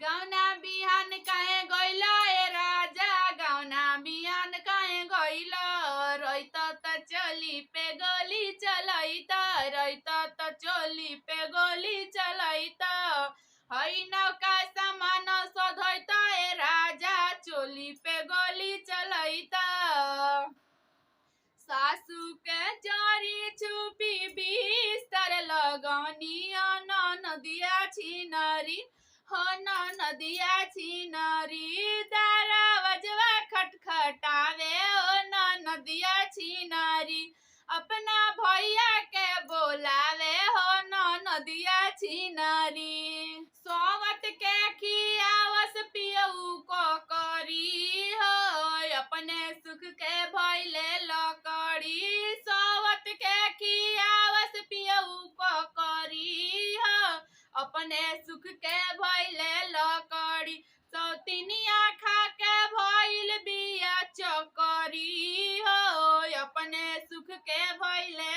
गौना बिहान काहे गइल ए राजा, गौना बिहान काहे गइल, रहित त चोली पे गोली चलैत, रहित त चोली पे गोली चलैत, है नौका सामान सधैत ए राजा, चोली पे गोली चलैत। सासू के जरी छुपी बिस्तर लगनी नदिया छिनरी, हो नदिया छिनरी, दरवाजवा खटखटावे हो नदिया छिनरी, अपना भैया के बोलावे हो नदिया छिनरी। सोवत के खियावस पियऊ को करी हो, अपने सुख के भइले लकड़ी, सोवत के खियावस पियऊ को करी हो, अपने सुख के भइले लकड़ी, सौतिनिया खा के भइल बिया चकरी हो, अपने सुख के भइले